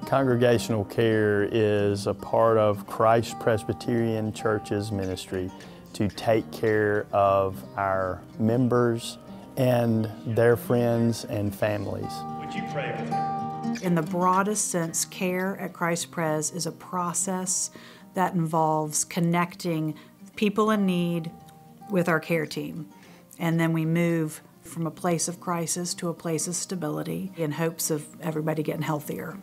Congregational care is a part of Christ Presbyterian Church's ministry to take care of our members and their friends and families. Would you pray with me? In the broadest sense, care at Christ Pres is a process that involves connecting people in need with our care team. And then we move from a place of crisis to a place of stability in hopes of everybody getting healthier.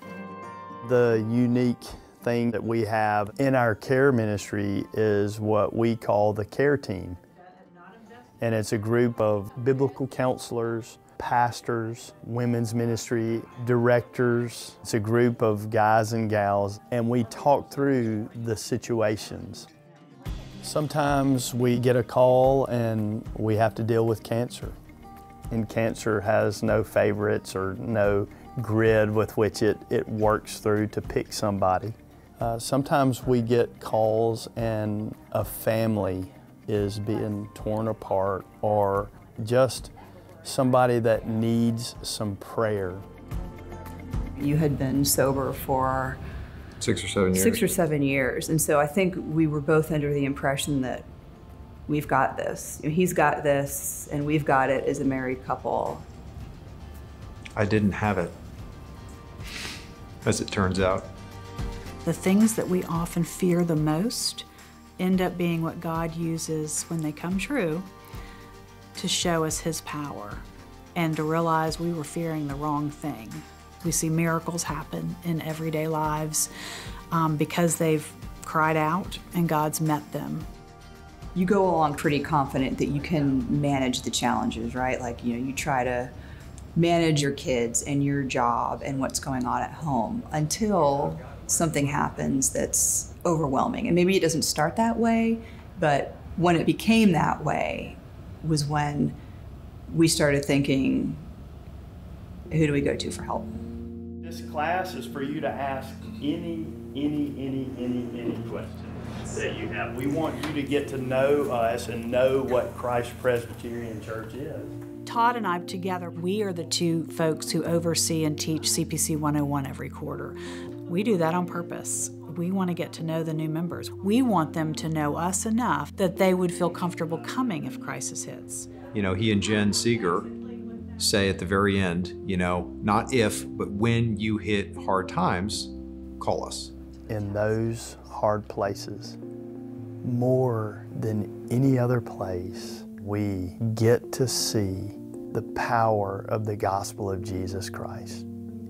The unique thing that we have in our care ministry is what we call the care team. And it's a group of biblical counselors, pastors, women's ministry directors. It's a group of guys and gals, and we talk through the situations. Sometimes we get a call and we have to deal with cancer. And cancer has no favorites or no grid with which it works through to pick somebody. Sometimes we get calls and a family is being torn apart, or just somebody that needs some prayer. You had been sober for 6 or 7 years. 6 or 7 years, and so I think we were both under the impression that we've got this. He's got this, and we've got it as a married couple. I didn't have it, as it turns out. The things that we often fear the most end up being what God uses when they come true to show us His power and to realize we were fearing the wrong thing. We see miracles happen in everyday lives because they've cried out and God's met them. You go along pretty confident that you can manage the challenges, right? Like, you try to manage your kids and your job and what's going on at home until something happens that's overwhelming. And maybe it doesn't start that way, but when it became that way was when we started thinking, who do we go to for help? This class is for you to ask any question that you have. We want you to get to know us and know what Christ Presbyterian Church is. Todd and I together, we are the two folks who oversee and teach CPC 101 every quarter. We do that on purpose. We want to get to know the new members. We want them to know us enough that they would feel comfortable coming if crisis hits. He and Jen Seeger say at the very end, not if, but when you hit hard times, call us. In those hard places, more than any other place, we get to see the power of the gospel of Jesus Christ.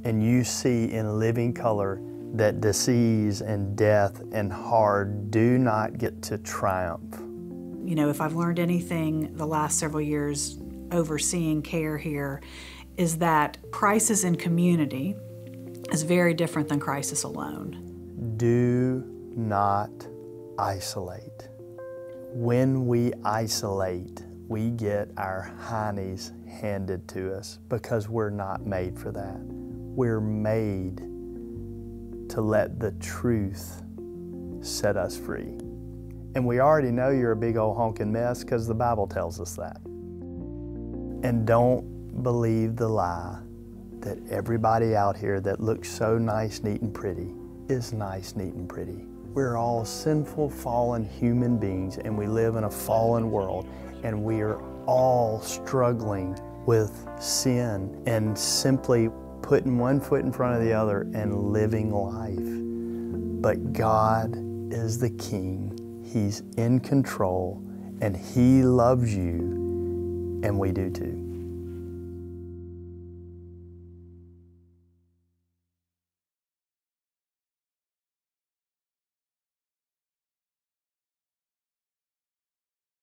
And you see in living color that disease and death and hard do not get to triumph. If I've learned anything the last several years overseeing care here, is that crisis in community is very different than crisis alone. Do not isolate. When we isolate, we get our heinies handed to us because we're not made for that. We're made to let the truth set us free. And we already know you're a big old honking mess because the Bible tells us that. And don't believe the lie that everybody out here that looks so nice, neat, and pretty is nice, neat, and pretty. We're all sinful, fallen human beings, and we live in a fallen world, and we are all struggling with sin and simply putting one foot in front of the other and living life. But God is the King. He's in control, and He loves you, and we do too.